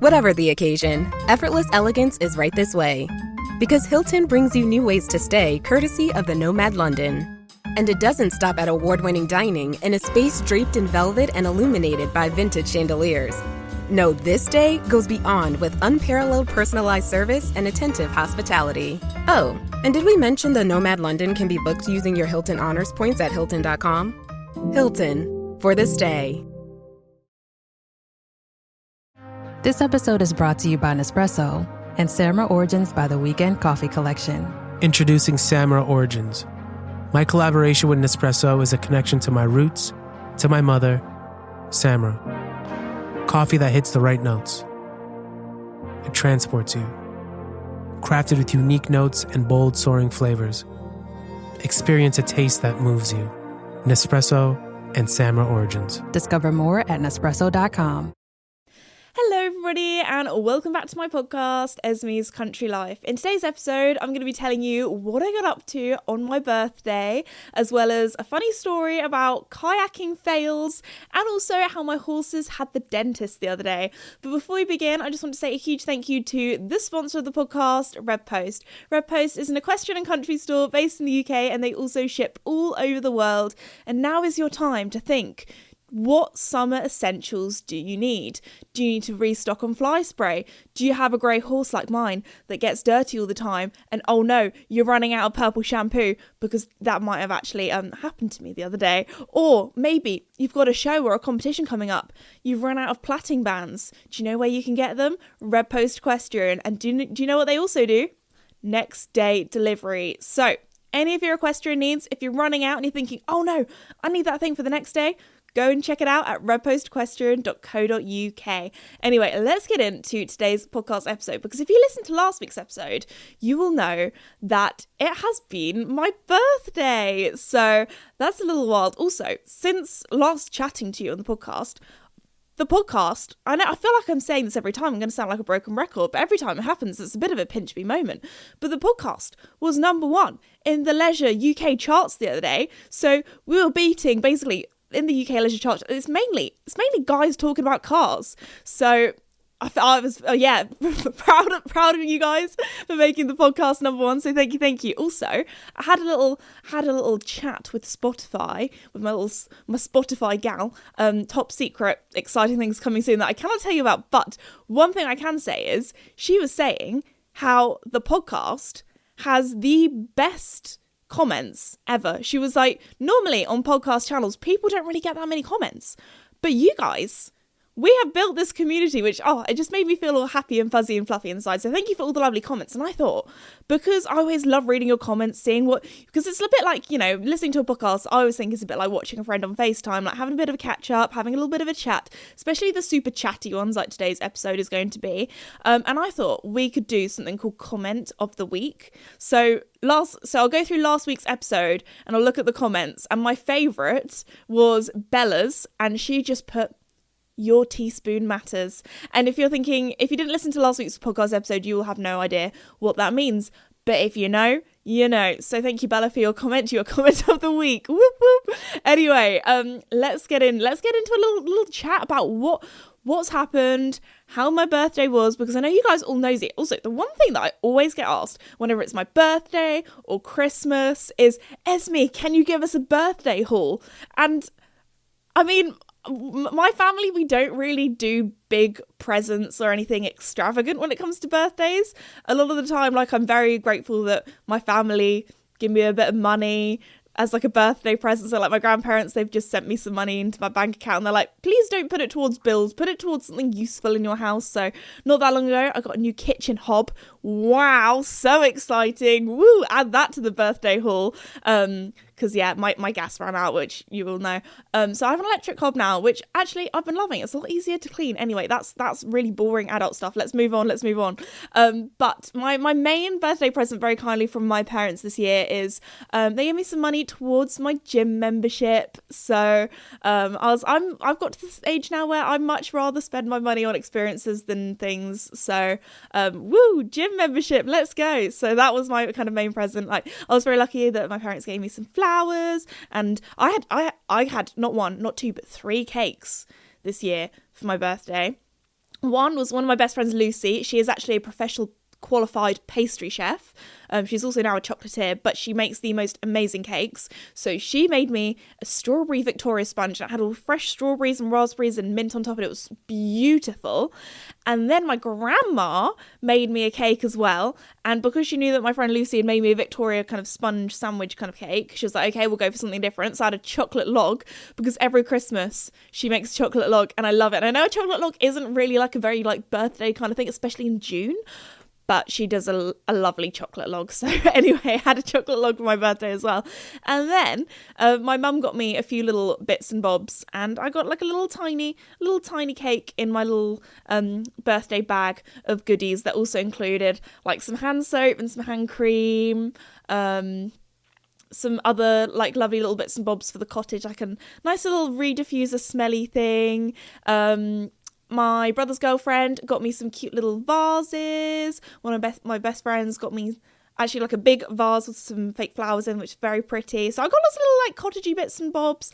Whatever the occasion, effortless elegance is right this way. Because Hilton brings you new ways to stay courtesy of the Nomad London. And it doesn't stop at award-winning dining in a space draped in velvet and illuminated by vintage chandeliers. No, this day goes beyond with unparalleled personalized service and attentive hospitality. Oh, and did we mention the Nomad London can be booked using your Hilton Honors points at Hilton.com? Hilton, for the stay. This episode is brought to you by Nespresso and Samra Origins by the Weekend Coffee Collection. Introducing Samra Origins. My collaboration with Nespresso is a connection to my roots, to my mother, Samra. Coffee that hits the right notes. It transports you. Crafted with unique notes and bold soaring flavors. Experience a taste that moves you. Nespresso and Samra Origins. Discover more at Nespresso.com. Hello everybody and welcome back to my podcast, Esme's Country Life. In today's episode, I'm going to be telling you what I got up to on my birthday, as well as a funny story about kayaking fails, and also how my horses had the dentist the other day. But before we begin, I just want to say a huge thank you to the sponsor of the podcast, Red Post. Red Post is an equestrian and country store based in the UK, and they also ship all over the world. And now is your time to think, what summer essentials do you need? Do you need to restock on fly spray? Do you have a grey horse like mine that gets dirty all the time? And oh no, you're running out of purple shampoo, because that might have actually happened to me the other day. Or maybe you've got a show or a competition coming up. You've run out of plaiting bands. Do you know where you can get them? Red Post Equestrian. And do you know what they also do? Next day delivery. So any of your equestrian needs, if you're running out and you're thinking, oh no, I need that thing for the next day, go and check it out at redpostequestrian.co.uk. Anyway, let's get into today's podcast episode, because if you listened to last week's episode, you will know that it has been my birthday. So that's a little wild. Also, since last chatting to you on the podcast, I know I feel like I'm saying this every time, I'm going to sound like a broken record, but every time it happens, it's a bit of a pinch me moment. But the podcast was #1 in the leisure UK charts the other day. So we were beating basically in the UK leisure charts. It's mainly guys talking about cars. So I was proud of you guys for making the podcast #1. So thank you. Also, I had a little chat with Spotify, with my Spotify gal. Top secret, exciting things coming soon that I cannot tell you about. But one thing I can say is she was saying how the podcast has the best comments ever. She was like, normally on podcast channels, people don't really get that many comments. But you guys, we have built this community, which, it just made me feel all happy and fuzzy and fluffy inside. So thank you for all the lovely comments. And I thought, because I always love reading your comments, because it's a bit like, listening to a podcast, I always think it's a bit like watching a friend on FaceTime, like having a bit of a catch up, having a little bit of a chat, especially the super chatty ones like today's episode is going to be. And I thought we could do something called Comment of the Week. So I'll go through last week's episode and I'll look at the comments. And my favourite was Bella's, and she just put, "Your teaspoon matters." And if you didn't listen to last week's podcast episode, you will have no idea what that means. But if you know, you know. So thank you, Bella, for your comment of the week. Whoop, whoop. Anyway, let's get into a little chat about what's happened, how my birthday was, because I know you guys all knows it. Also, the one thing that I always get asked whenever it's my birthday or Christmas is, Esme, can you give us a birthday haul? And I mean, my family, we don't really do big presents or anything extravagant when it comes to birthdays. A lot of the time, I'm very grateful that my family give me a bit of money as a birthday present. So my grandparents, they've just sent me some money into my bank account, and they're like, please don't put it towards bills, put it towards something useful in your house. So not that long ago, I got a new kitchen hob. Wow, so exciting. Woo, add that to the birthday haul. Because my gas ran out, which you will know. So I have an electric hob now, which actually I've been loving. It's a lot easier to clean. Anyway, that's really boring adult stuff. Let's move on. But my main birthday present, very kindly from my parents this year, is they gave me some money towards my gym membership. So I've got to this age now where I much rather spend my money on experiences than things. So gym membership, let's go. So that was my kind of main present. I was very lucky that my parents gave me some flowers, and I had not one, not two, but 3 cakes this year for my birthday. One was one of my best friends, Lucy. She is actually a professional qualified pastry chef. She's also now a chocolatier, but she makes the most amazing cakes. So she made me a strawberry Victoria sponge that had all fresh strawberries and raspberries and mint on top, and it was beautiful. And then my grandma made me a cake as well. And because she knew that my friend Lucy had made me a Victoria kind of sponge sandwich kind of cake, she was like, okay, we'll go for something different. So I had a chocolate log, because every Christmas she makes a chocolate log and I love it. And I know a chocolate log isn't really like a very like birthday kind of thing, especially in June, but she does a lovely chocolate log. So anyway, I had a chocolate log for my birthday as well. And then my mum got me a few little bits and bobs, and I got like a little tiny cake in my little birthday bag of goodies that also included like some hand soap and some hand cream, some other like lovely little bits and bobs for the cottage, like a nice little rediffuser smelly thing. My brother's girlfriend got me some cute little vases. One of my best friends got me actually like a big vase with some fake flowers in, which is very pretty. So I got lots of little like cottagey bits and bobs.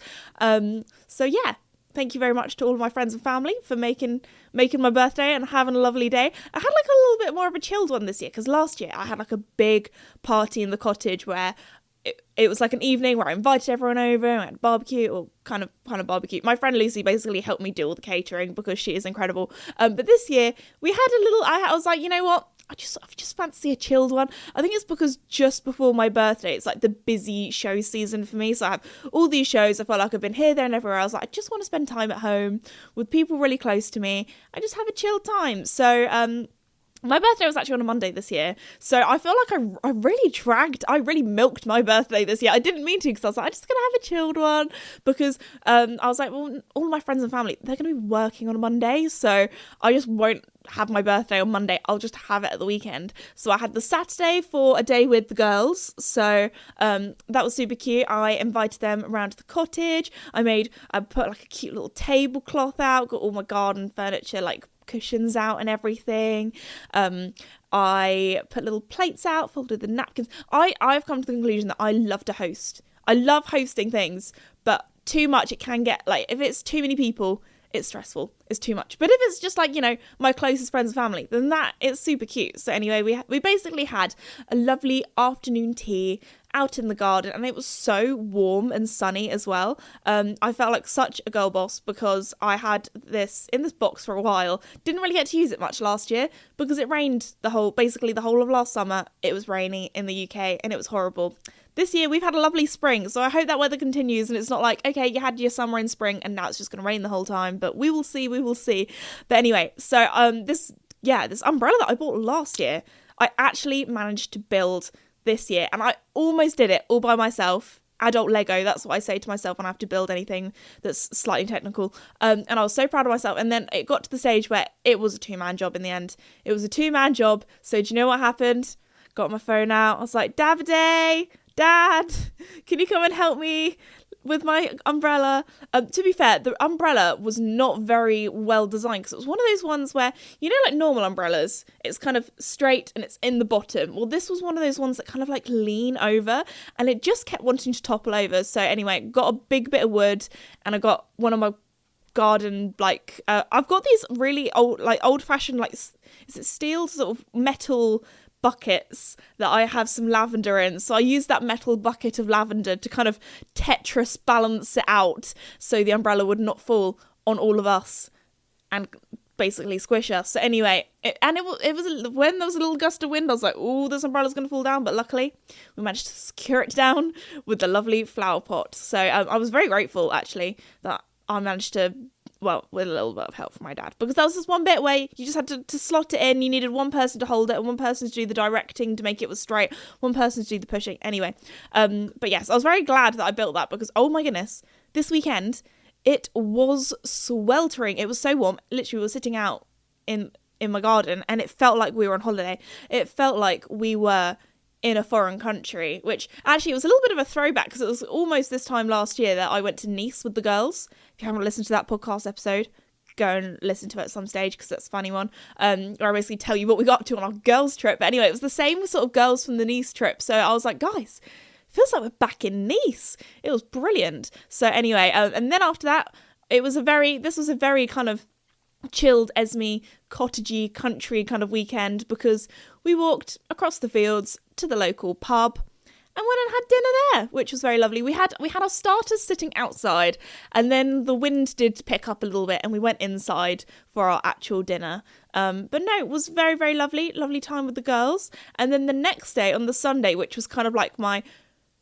So yeah, thank you very much to all of my friends and family for making my birthday and having a lovely day. I had like a little bit more of a chilled one this year, because last year I had like a big party in the cottage where it was like an evening where I invited everyone over and had barbecue, or kind of barbecue. My friend Lucy basically helped me do all the catering because she is incredible. But this year we had a little, I was like, you know what? I just fancy a chilled one. I think it's because just before my birthday, it's like the busy show season for me. So I have all these shows. I felt like I've been here, there and everywhere else. Like, I just want to spend time at home with people really close to me. I just have a chilled time. So, my birthday was actually on a Monday this year, so I feel like I really milked my birthday this year. I didn't mean to, because I was like, I'm just going to have a chilled one, because I was like, well, all my friends and family, they're going to be working on a Monday, so I just won't have my birthday on Monday. I'll just have it at the weekend. So I had the Saturday for a day with the girls, so that was super cute. I invited them around to the cottage. I put like a cute little tablecloth out, got all my garden furniture, like cushions out and everything. I put little plates out, folded the napkins. I've come to the conclusion that I love to host. I love hosting things, but too much, it can get, like, if it's too many people, it's stressful. It's too much. But if it's just like, you know, my closest friends and family, then that it's super cute. So anyway, we basically had a lovely afternoon tea out in the garden, and it was so warm and sunny as well. I felt like such a girl boss, because I had this in this box for a while. Didn't really get to use it much last year because it rained basically the whole of last summer. It was rainy in the UK and it was horrible. This year we've had a lovely spring, so I hope that weather continues and it's not like, okay, you had your summer and spring and now it's just going to rain the whole time, but we will see. But anyway, so this umbrella that I bought last year, I actually managed to build this year, and I almost did it all by myself. Adult Lego, that's what I say to myself when I have to build anything that's slightly technical. And I was so proud of myself, and then it got to the stage where it was a 2-man job in the end. It was a 2-man job, so do you know what happened? Got my phone out, I was like, Davide, Dad, can you come and help me with my umbrella? To be fair, the umbrella was not very well designed, because it was one of those ones where, you know, like normal umbrellas, it's kind of straight and it's in the bottom. Well, this was one of those ones that kind of like lean over, and it just kept wanting to topple over. So anyway, got a big bit of wood, and I got one of my garden, like I've got these really old-fashioned, like, is it steel, sort of metal buckets that I have some lavender in, so I use that metal bucket of lavender to kind of Tetris balance it out so the umbrella would not fall on all of us and basically squish us. So anyway, it was when there was a little gust of wind, I was like, oh, this umbrella's gonna fall down, but luckily we managed to secure it down with the lovely flower pot. So I was very grateful actually that I managed to, well, with a little bit of help from my dad, because there was this one bit where you just had to slot it in. You needed one person to hold it and one person to do the directing to make it was straight, one person to do the pushing. Anyway, but yes, I was very glad that I built that, because oh my goodness, this weekend it was sweltering. It was so warm. Literally, we were sitting out in my garden and it felt like we were on holiday. It felt like we were in a foreign country, which actually it was a little bit of a throwback, because it was almost this time last year that I went to Nice with the girls. If you haven't listened to that podcast episode, go and listen to it at some stage, because that's a funny one, where I basically tell you what we got up to on our girls trip. But anyway, it was the same sort of girls from the Nice trip, so I was like, guys, feels like we're back in Nice. It was brilliant. So anyway, and then after that, this was a very kind of chilled Esme cottagey country kind of weekend, because we walked across the fields to the local pub and went and had dinner there, which was very lovely. We had our starters sitting outside, and then the wind did pick up a little bit and we went inside for our actual dinner. But no, it was very, very lovely time with the girls. And then the next day, on the Sunday, which was kind of like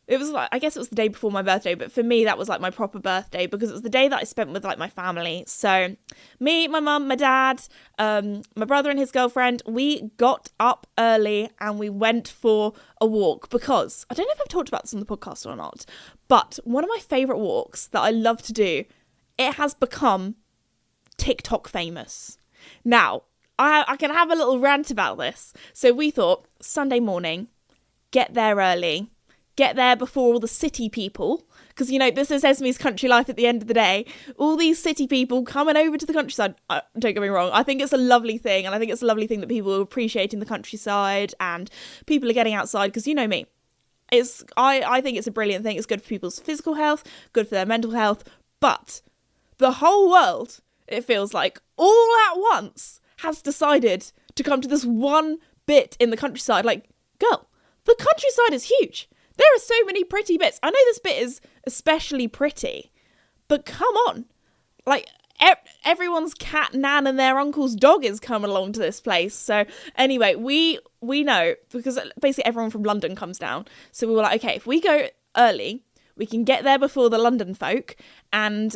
I guess it was the day before my birthday, but for me that was like my proper birthday, because it was the day that I spent with like my family. So me, my mum, my dad, my brother and his girlfriend, we got up early and we went for a walk, because I don't know if I've talked about this on the podcast or not, but one of my favourite walks that I love to do, it has become TikTok famous. Now, I can have a little rant about this. So we thought, Sunday morning, get there early. Get there before all the city people, because, you know, this is Esme's country life at the end of the day. All these city people coming over to the countryside. Don't get me wrong, I think it's a lovely thing, and I think it's a lovely thing that people are appreciating the countryside and people are getting outside, because you know me. I think it's a brilliant thing. It's good for people's physical health, good for their mental health, but the whole world, it feels like, all at once has decided to come to this one bit in the countryside. Like, girl, the countryside is huge. There are so many pretty bits. I know this bit is especially pretty, but come on. Like, everyone's cat, nan, and their uncle's dog is coming along to this place. So anyway, we know, because basically everyone from London comes down. So we were like, okay, if we go early, we can get there before the London folk, and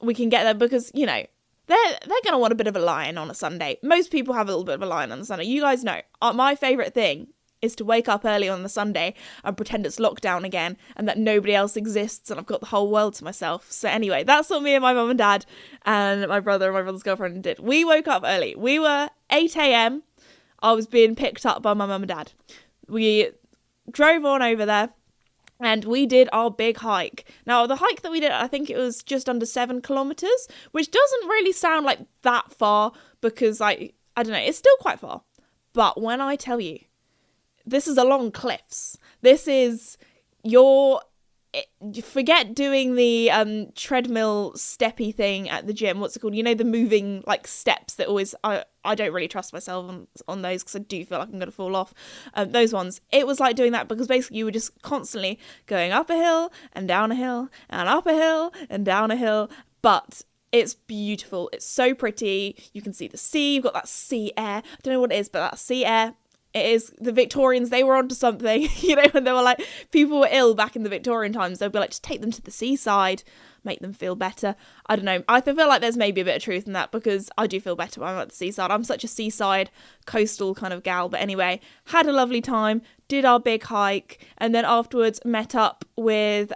we can get there because, you know, they're going to want a bit of a lie-in on a Sunday. Most people have a little bit of a lie-in on a Sunday. You guys know, my favourite thing is to wake up early on the Sunday and pretend it's lockdown again and that nobody else exists and I've got the whole world to myself. So anyway, that's what me and my mum and dad and my brother and my brother's girlfriend did. We woke up early. We were 8 a.m. I was being picked up by my mum and dad. We drove on over there and we did our big hike. Now, the hike that we did, I think it was just under 7 kilometres, which doesn't really sound like that far, because, like, I don't know, it's still quite far. But when I tell you, this is along cliffs. This is forget doing the treadmill steppy thing at the gym. What's it called? You know, the moving like steps that always, I don't really trust myself on those, because I do feel like I'm going to fall off. Those ones. It was like doing that, because basically you were just constantly going up a hill and down a hill and up a hill and down a hill. But it's beautiful. It's so pretty. You can see the sea. You've got that sea air. I don't know what it is, but that sea air. It is the Victorians, they were onto something, you know, when they were like, people were ill back in the Victorian times, they'd be like, just take them to the seaside, make them feel better. I don't know, I feel like there's maybe a bit of truth in that, because I do feel better when I'm at the seaside. I'm such a seaside, coastal kind of gal. But anyway, had a lovely time, did our big hike, and then afterwards met up with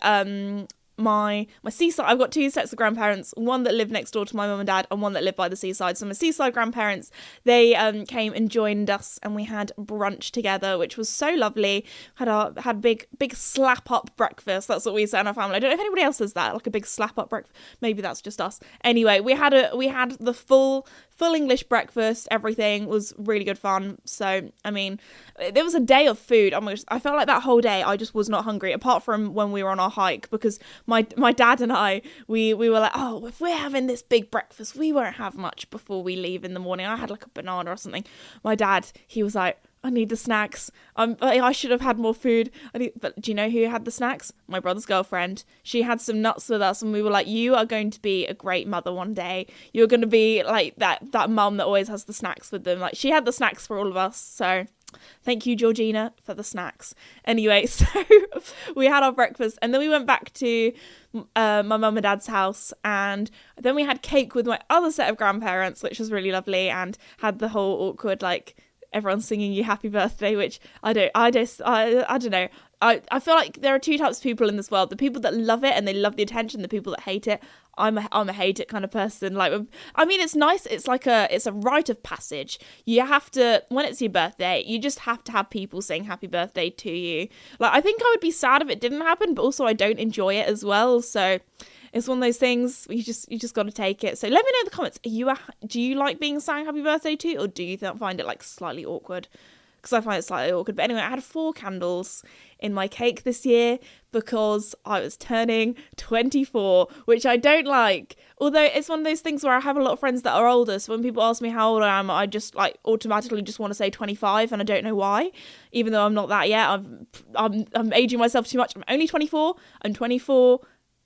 my seaside. I've got 2 sets of grandparents, one that lived next door to my mum and dad and one that lived by the seaside. So my seaside grandparents, they came and joined us and we had brunch together, which was so lovely. Had big slap up breakfast. That's what we say in our family. I don't know if anybody else does that, like a big slap up breakfast. Maybe that's just us. Anyway, we had the full English breakfast. Everything was really good fun. So I mean, there was a day of food. I felt like that whole day I just was not hungry, apart from when we were on our hike, because my dad and I, we were like, oh, if we're having this big breakfast, we won't have much before we leave in the morning. I had like a banana or something. My dad, he was like, I need the snacks. I should have had more food. But do you know who had the snacks? My brother's girlfriend. She had some nuts with us, and we were like, you are going to be a great mother one day. You're going to be like that mum that always has the snacks with them. Like, she had the snacks for all of us. So thank you, Georgina, for the snacks. Anyway, so we had our breakfast and then we went back to my mum and dad's house, and then we had cake with my other set of grandparents, which was really lovely, and had the whole awkward, like, everyone's singing you happy birthday, which I don't know. I feel like there are 2 types of people in this world: the people that love it and they love the attention, the people that hate it. I'm a hate it kind of person. Like, I mean, it's nice. It's a rite of passage. You have to, when it's your birthday, you just have to have people saying happy birthday to you. Like, I think I would be sad if it didn't happen, but also I don't enjoy it as well. So it's one of those things you just got to take it. So let me know in the comments. Do you like being sang happy birthday to, or do you find it like slightly awkward? because I find it slightly awkward. But anyway, I had 4 candles in my cake this year because I was turning 24, which I don't like. Although it's one of those things where I have a lot of friends that are older, so when people ask me how old I am, I just like automatically just want to say 25, and I don't know why, even though I'm not that yet. I'm aging myself too much. I'm only 24. I'm 24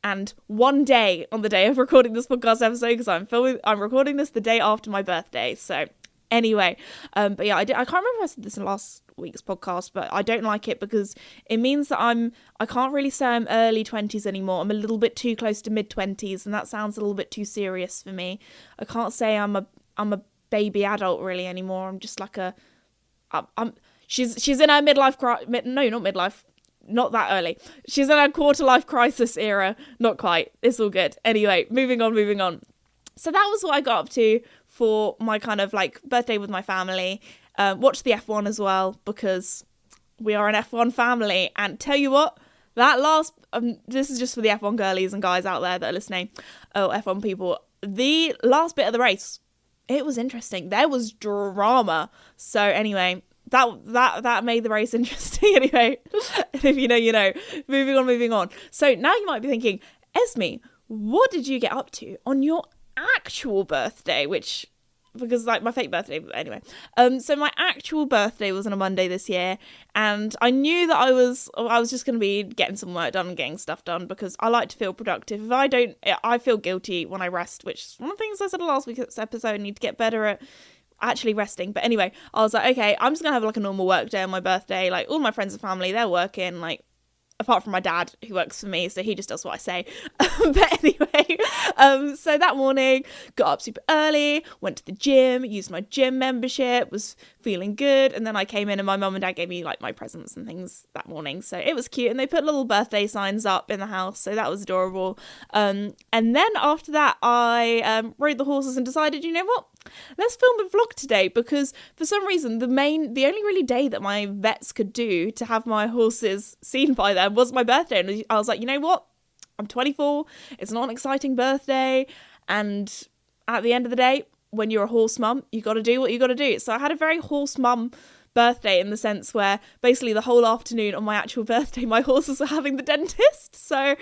and 1 day on the day of recording this podcast episode, because I'm recording this the day after my birthday. So anyway, but yeah, I can't remember if I said this in last week's podcast, but I don't like it because it means that I can't really say I'm early 20s anymore. I'm a little bit too close to mid 20s, and that sounds a little bit too serious for me. I can't say I'm a baby adult really anymore. I'm just like she's in her not that early. She's in her quarter life crisis era. Not quite. It's all good. Anyway, moving on. So that was what I got up to for my kind of like birthday with my family. Watched the F1 as well, because we are an F1 family. And tell you what, that last this is just for the F1 girlies and guys out there that are listening. Oh, F1 people. The last bit of the race, it was interesting. There was drama. So anyway, that made the race interesting. Anyway, if you know, you know. Moving on. So now you might be thinking, Esme, what did you get up to on your actual birthday? Because like my fake birthday, but anyway. So my actual birthday was on a Monday this year, and I knew that I was just going to be getting some work done and getting stuff done, because I like to feel productive. If I don't, I feel guilty when I rest, which is one of the things I said in last week's episode. I need to get better at actually resting. But anyway, I was like, okay, I'm just gonna have like a normal work day on my birthday. Like all my friends and family, they're working, like apart from my dad, who works for me, so he just does what I say. But anyway, so that morning, got up super early, went to the gym, used my gym membership, was feeling good, and then I came in and my mum and dad gave me like my presents and things that morning, so it was cute, and they put little birthday signs up in the house, so that was adorable. And then after that, I rode the horses and decided, you know what? Let's film a vlog today, because for some reason the only really day that my vets could do to have my horses seen by them was my birthday, and I was like, you know what, I'm 24, it's not an exciting birthday, and at the end of the day, when you're a horse mum, you got to do what you got to do. So I had a very horse mum birthday, in the sense where basically the whole afternoon on my actual birthday my horses were having the dentist, so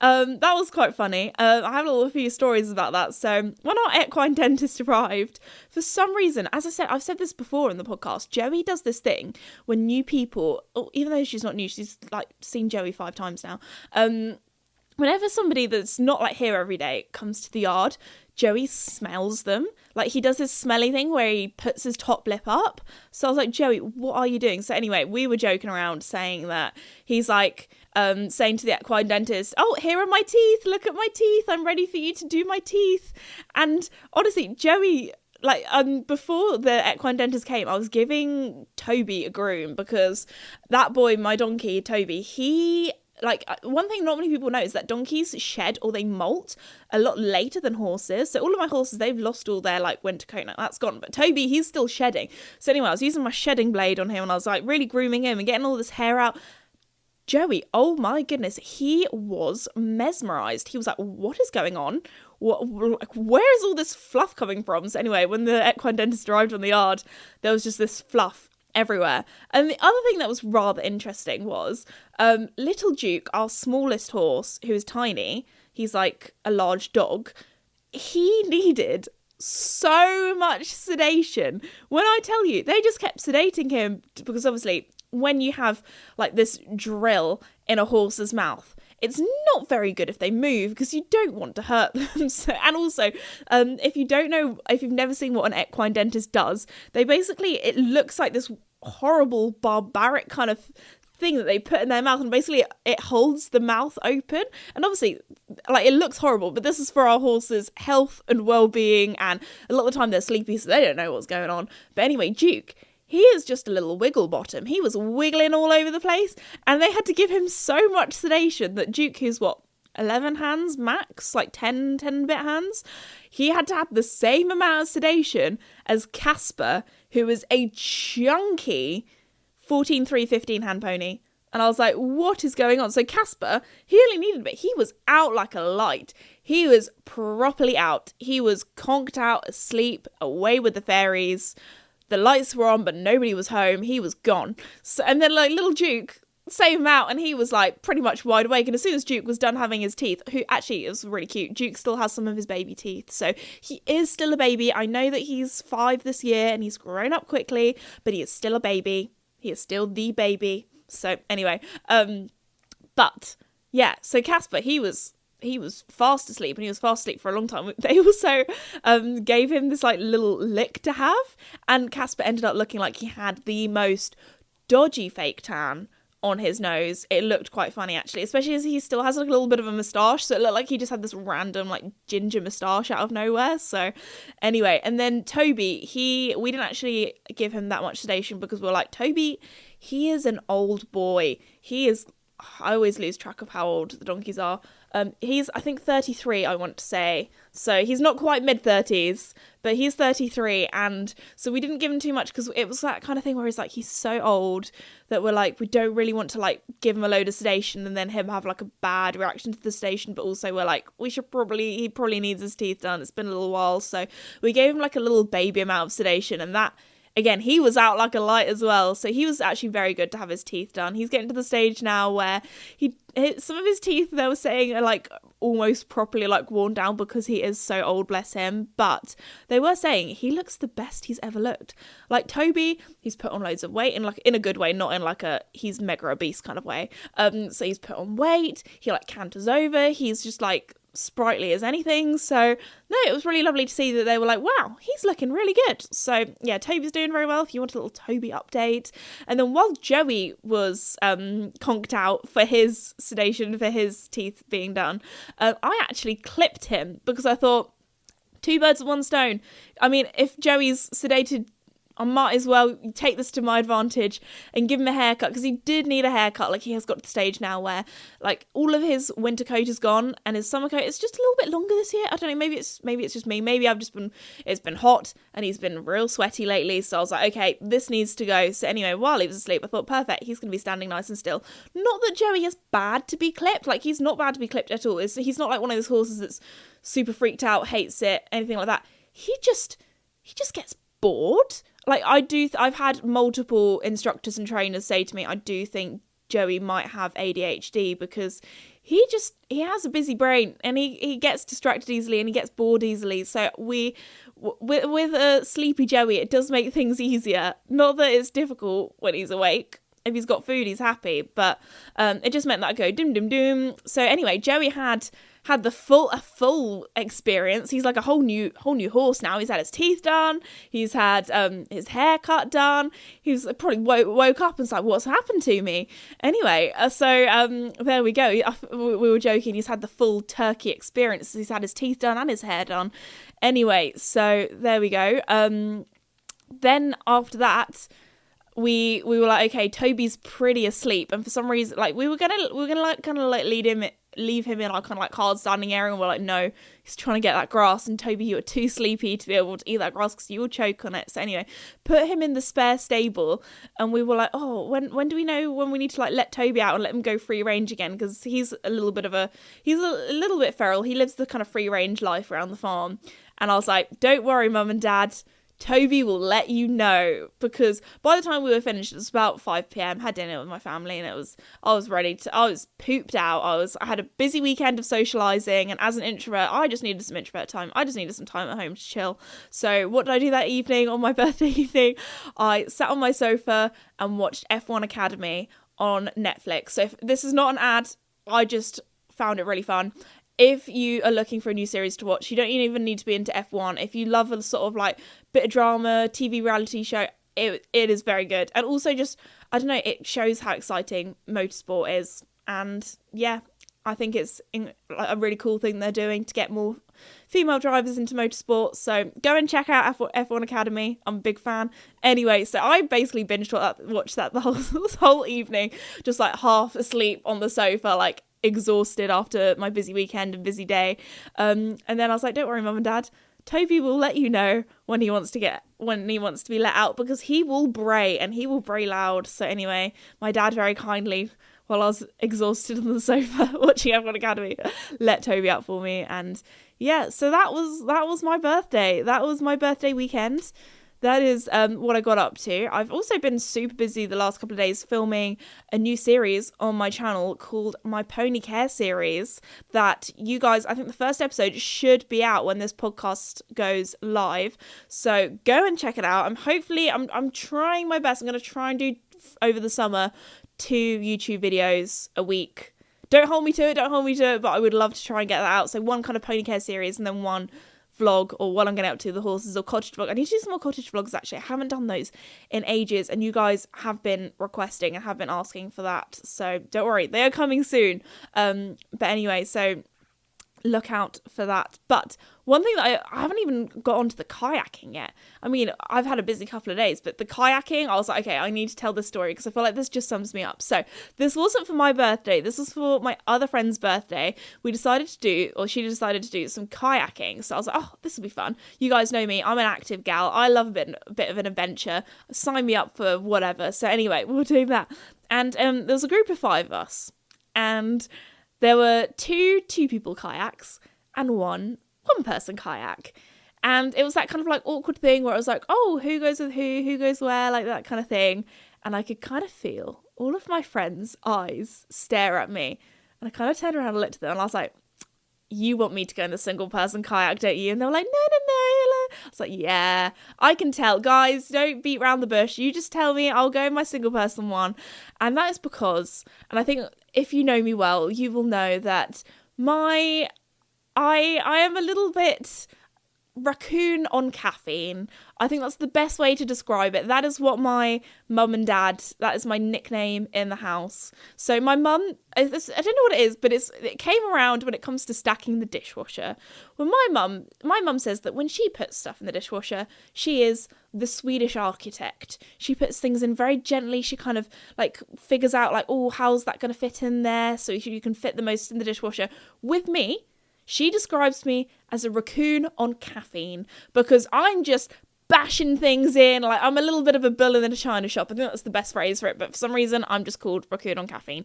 that was quite funny. I have a few stories about that. So when our equine dentist arrived, for some reason, as I said, I've said this before in the podcast, Joey does this thing when new people, even though she's not new, she's like seen Joey 5 times now, whenever somebody that's not like here every day comes to the yard, Joey smells them. Like he does this smelly thing where he puts his top lip up. So I was like, Joey, what are you doing? So anyway, we were joking around saying that he's like saying to the equine dentist, oh, here are my teeth. Look at my teeth. I'm ready for you to do my teeth. And honestly, Joey, like before the equine dentist came, I was giving Toby a groom, because that boy, my donkey, Toby, he... Like, one thing not many people know is that donkeys shed or they molt a lot later than horses. So all of my horses, they've lost all their, like, winter coat. Now that's gone. But Toby, he's still shedding. So anyway, I was using my shedding blade on him, and I was, like, really grooming him and getting all this hair out. Joey, oh my goodness, he was mesmerised. He was like, what is going on? Where is all this fluff coming from? So anyway, when the equine dentist arrived on the yard, there was just this fluff everywhere. And the other thing that was rather interesting was little Duke, our smallest horse, who is tiny, he's like a large dog, he needed so much sedation. When I tell you, they just kept sedating him, because obviously when you have like this drill in a horse's mouth, it's not very good if they move, because you don't want to hurt them. So, and also, if you've never seen what an equine dentist does, they basically, it looks like this horrible barbaric kind of thing that they put in their mouth, and basically it holds the mouth open, and obviously like it looks horrible, but this is for our horses' health and well-being, and a lot of the time they're sleepy, so they don't know what's going on. But anyway, Duke, he is just a little wiggle bottom. He was wiggling all over the place, and they had to give him so much sedation that Duke, who's 11 hands max, like 10 bit hands, he had to have the same amount of sedation as Casper, who is a chunky 14-3-15 hand pony. And I was like, what is going on? So Casper, he only needed a bit. He was out like a light. He was properly out. He was conked out, asleep, away with the fairies. the lights were on, but nobody was home. He was gone. So, and then like little Duke, same amount, and he was like pretty much wide awake. And as soon as Duke was done having his teeth, who actually is really cute, Duke still has some of his baby teeth, so he is still a baby. I know that he's 5 this year and he's grown up quickly, but he is still a baby. He is still the baby. So anyway, but yeah, so Casper, he was fast asleep, and he was fast asleep for a long time. They also gave him this like little lick to have, and Casper ended up looking like he had the most dodgy fake tan on his nose. It looked quite funny actually, especially as he still has like a little bit of a moustache, so it looked like he just had this random like ginger moustache out of nowhere. So anyway, and then Toby, we didn't actually give him that much sedation because we were like, Toby, he is an old boy. I always lose track of how old the donkeys are. He's, I think, 33, I want to say. So he's not quite mid-30s, but he's 33. And so we didn't give him too much because it was that kind of thing where he's so old that we're like, we don't really want to like give him a load of sedation and then him have like a bad reaction to the sedation. But also we're like, he probably needs his teeth done. It's been a little while. So we gave him like a little baby amount of sedation, and that, again, he was out like a light as well. So he was actually very good to have his teeth done. He's getting to the stage now where some of his teeth, they were saying, are like almost properly like worn down because he is so old, bless him. But they were saying he looks the best he's ever looked. Like Toby, he's put on loads of weight in a good way, not in like he's mega obese kind of way. So he's put on weight. He like canters over. He's just like sprightly as anything. So no, it was really lovely to see that they were like, wow, he's looking really good. So yeah, Toby's doing very well if you want a little Toby update. And then while Joey was conked out for his sedation, for his teeth being done, I actually clipped him because I thought, 2 birds with 1 stone. I mean, if Joey's sedated, I might as well take this to my advantage and give him a haircut, because he did need a haircut. Like, he has got to the stage now where like all of his winter coat is gone and his summer coat is just a little bit longer this year. I don't know, maybe it's just me. Maybe it's been hot and he's been real sweaty lately. So I was like, okay, this needs to go. So anyway, while he was asleep, I thought, perfect, he's going to be standing nice and still. Not that Joey is bad to be clipped. Like, he's not bad to be clipped at all. He's not like one of those horses that's super freaked out, hates it, anything like that. He just gets bored. Like, I've had multiple instructors and trainers say to me, I do think Joey might have ADHD because he has a busy brain and he gets distracted easily and he gets bored easily. So with a sleepy Joey, it does make things easier. Not that it's difficult when he's awake. If he's got food, he's happy. But it just meant that I go doom, doom, doom. So anyway, Joey had a full experience. He's like a whole new horse now. He's had his teeth done. He's had his haircut done. He's probably woke up and was like, what's happened to me? Anyway, so there we go. We were joking. He's had the full turkey experience. He's had his teeth done and his hair done. Anyway, so there we go. Then after that, we were like, okay, Toby's pretty asleep, and for some reason, like, we were gonna like kind of like leave him in our kind of like hard standing area, and we're like, no, he's trying to get that grass, and Toby, you are too sleepy to be able to eat that grass because you will choke on it. So anyway, put him in the spare stable, and we were like, oh, when do we know when we need to like let Toby out and let him go free range again, because he's a little bit feral. He lives the kind of free range life around the farm. And I was like, don't worry, Mum and Dad, Toby will let you know, because by the time we were finished, it was about 5 p.m, had dinner with my family, and I was pooped out. I had a busy weekend of socializing, and as an introvert, I just needed some introvert time. I just needed some time at home to chill. So what did I do that evening, on my birthday evening? I sat on my sofa and watched F1 Academy on Netflix. So if this is not an ad, I just found it really fun. If you are looking for a new series to watch, you don't even need to be into F1. If you love a sort of like bit of drama, TV reality show, it is very good. And also just, I don't know, it shows how exciting motorsport is. And yeah, I think it's a really cool thing they're doing to get more female drivers into motorsport. So go and check out F1 Academy. I'm a big fan. Anyway, so I basically watched that this whole evening, just like half asleep on the sofa, like exhausted after my busy weekend and busy day. And then I was like, don't worry, Mum and Dad, Toby will let you know when he wants to be let out, because he will bray, and he will bray loud. So anyway, my dad very kindly, while I was exhausted on the sofa watching F1 Academy, let Toby out for me. And yeah, so that was my birthday. That was my birthday weekend. that is what I got up to. I've also been super busy the last couple of days filming a new series on my channel called my Pony Care series that you guys, I think the first episode should be out when this podcast goes live. So go and check it out. I'm trying my best. I'm going to try and do over the summer 2 YouTube videos a week. Don't hold me to it, but I would love to try and get that out. So one kind of Pony Care series and then one vlog, or what I'm getting up to, the horses or cottage vlog. I need to do some more cottage vlogs actually. I haven't done those in ages and you guys have been requesting and have been asking for that. So don't worry, they are coming soon. But anyway, so look out for that. But one thing that I haven't even got onto the kayaking yet. I mean, I've had a busy couple of days, but the kayaking, I was like, okay, I need to tell this story because I feel like this just sums me up. So this wasn't for my birthday. This was for my other friend's birthday. She decided to do some kayaking. So I was like, oh, this will be fun. You guys know me. I'm an active gal. I love a bit of an adventure. Sign me up for whatever. So anyway, we were doing that. And there was a group of 5 of us. And there were two people kayaks and one person kayak. And it was that kind of like awkward thing where I was like, oh, who goes with who goes where, like that kind of thing. And I could kind of feel all of my friends' eyes stare at me. And I kind of turned around and looked at them and I was like, you want me to go in the single person kayak, don't you? And they were like, no. I was like, yeah, I can tell. Guys, don't beat around the bush. You just tell me, I'll go in my single person one. And that is because, and I think if you know me well, you will know that I am a little bit raccoon on caffeine. I think that's the best way to describe it. That is what my mum and dad, that is my nickname in the house. So my mum, I don't know what it is, but it came around when it comes to stacking the dishwasher. Well, my mum says that when she puts stuff in the dishwasher, she is the Swedish architect. She puts things in very gently. She kind of like figures out like, oh, how's that going to fit in there so you can fit the most in the dishwasher. With me, she describes me as a raccoon on caffeine because I'm just bashing things in. Like, I'm a little bit of a bull in a china shop. I think that's the best phrase for it. But for some reason, I'm just called raccoon on caffeine.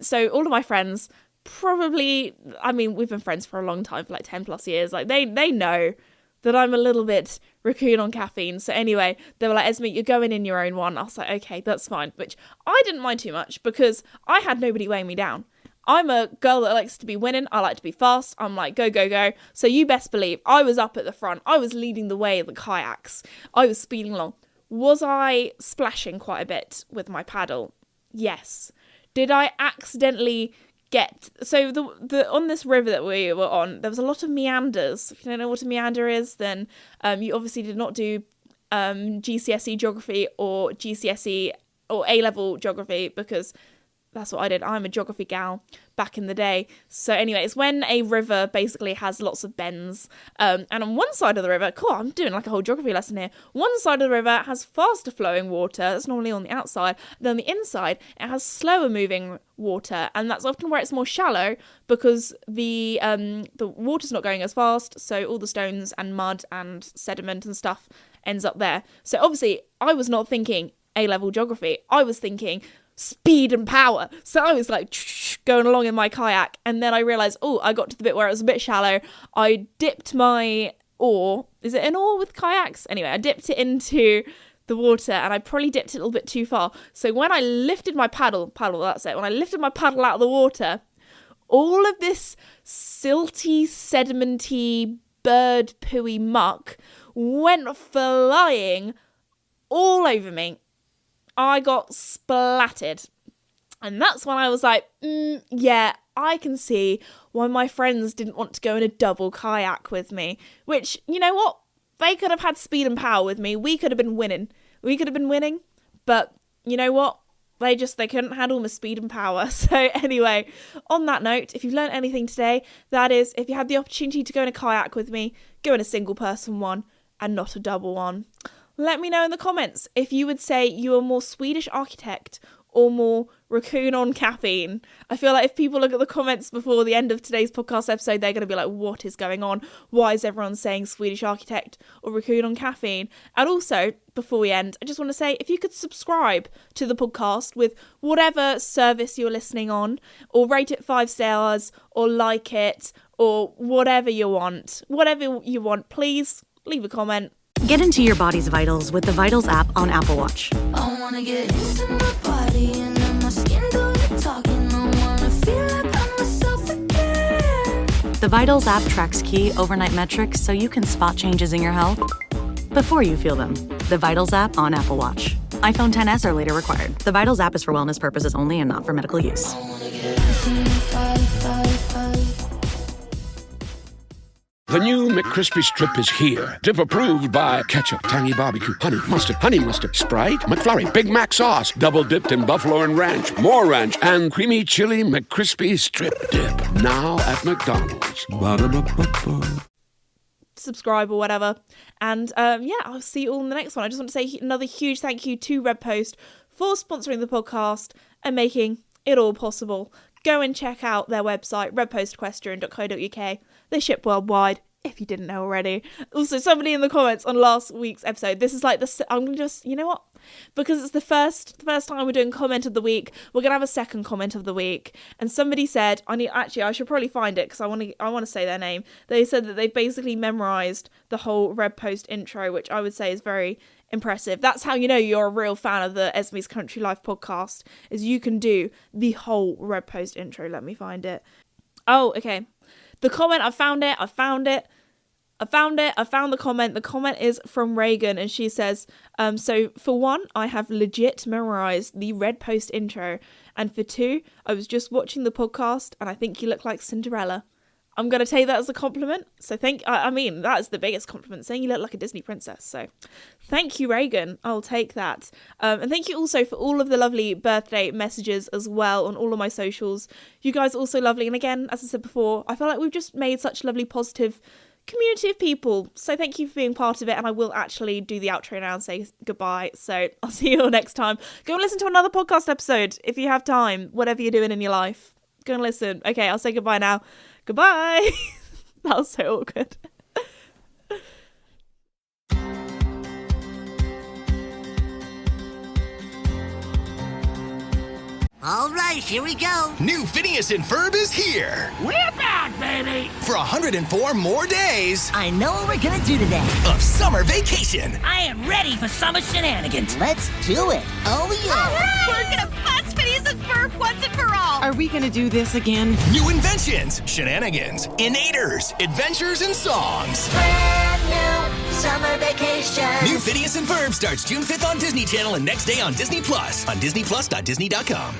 So all of my friends probably, I mean, we've been friends for a long time, for like 10 plus years. Like, they know that I'm a little bit raccoon on caffeine. So anyway, they were like, Esme, you're going in your own one. I was like, okay, that's fine. Which I didn't mind too much because I had nobody weighing me down. I'm a girl that likes to be winning. I like to be fast. I'm like, go, go, go. So you best believe I was up at the front. I was leading the way of the kayaks. I was speeding along. Was I splashing quite a bit with my paddle? Yes. Did I accidentally get... So the on this river that we were on, there was a lot of meanders. If you don't know what a meander is, then you obviously did not do GCSE geography or GCSE or A-level geography because... That's what I did. I'm a geography gal back in the day. So anyway, it's when a river basically has lots of bends. And on one side of the river, cool, I'm doing like a whole geography lesson here. One side of the river has faster flowing water. That's normally on the outside. Then on the inside, it has slower moving water. And that's often where it's more shallow because the water's not going as fast. So all the stones and mud and sediment and stuff ends up there. So obviously, I was not thinking A-level geography. I was thinking... speed and power. So I was like going along in my kayak and then I realised, oh, I got to the bit where it was a bit shallow. I dipped my oar. Is it an oar with kayaks? Anyway, I dipped it into the water and I probably dipped it a little bit too far. So when I lifted my paddle, that's it. When I lifted my paddle out of the water, all of this silty, sedimenty, bird pooey muck went flying all over me. I got splattered. And that's when I was like, yeah, I can see why my friends didn't want to go in a double kayak with me. Which, you know what? They could have had speed and power with me. We could have been winning. But you know what? They couldn't handle my speed and power. So anyway, on that note, if you've learned anything today, that is, if you had the opportunity to go in a kayak with me, go in a single person one and not a double one. Let me know in the comments if you would say you are more Swedish architect or more raccoon on caffeine. I feel like if people look at the comments before the end of today's podcast episode, they're going to be like, what is going on? Why is everyone saying Swedish architect or raccoon on caffeine? And also, before we end, I just want to say, if you could subscribe to the podcast with whatever service you're listening on, or rate it 5 stars, or like it, or whatever you want, please leave a comment. Get into your body's vitals with the Vitals app on Apple Watch. I wanna get into my body and let my skin do the talking. I wanna feel like I'm myself again. The Vitals app tracks key overnight metrics so you can spot changes in your health before you feel them. The Vitals app on Apple Watch. iPhone XS or later required. The Vitals app is for wellness purposes only and not for medical use. The new McCrispy Strip is here. Dip approved by ketchup, tangy barbecue, honey mustard, Sprite, McFlurry, Big Mac sauce, double dipped in buffalo and ranch, more ranch, and creamy chili McCrispy Strip Dip. Now at McDonald's. Ba-da-ba-ba-ba. Subscribe or whatever. And I'll see you all in the next one. I just want to say another huge thank you to Red Post for sponsoring the podcast and making it all possible. Go and check out their website, redpostequestrian.co.uk. They ship worldwide, if you didn't know already. Also, somebody in the comments on last week's episode, this is like I'm going to just, you know what? Because it's the first time we're doing comment of the week, we're going to have a second comment of the week. And somebody said, I should probably find it because I want to say their name. They said that they basically memorized the whole Red Post intro, which I would say is very impressive. That's how you know you're a real fan of the Esme's Country Life podcast, is you can do the whole Red Post intro. Let me find it. Oh, okay. The comment, I found the comment. The comment is from Reagan, and she says, so for one, I have legit memorized the Red Post intro, and for two, I was just watching the podcast and I think you look like Cinderella. I'm going to take that as a compliment. So that is the biggest compliment, saying you look like a Disney princess. So thank you, Reagan. I'll take that. And thank you also for all of the lovely birthday messages as well on all of my socials. You guys are also lovely. And again, as I said before, I feel like we've just made such lovely, positive community of people. So thank you for being part of it. And I will actually do the outro now and say goodbye. So I'll see you all next time. Go and listen to another podcast episode if you have time, whatever you're doing in your life. Go and listen. Okay, I'll say goodbye now. Goodbye. That was so awkward. All right, here we go. New Phineas and Ferb is here. We're back, baby. For 104 more days. I know what we're gonna do today. Of summer vacation. I am ready for summer shenanigans. Let's do it. Oh, yeah. All right. We're gonna bust Phineas and Ferb once and for all. Are we gonna do this again? New inventions, shenanigans, innators, adventures, and songs. Brand new summer vacation. New Phineas and Ferb starts June 5th on Disney Channel and next day on Disney Plus. On DisneyPlus.Disney.com.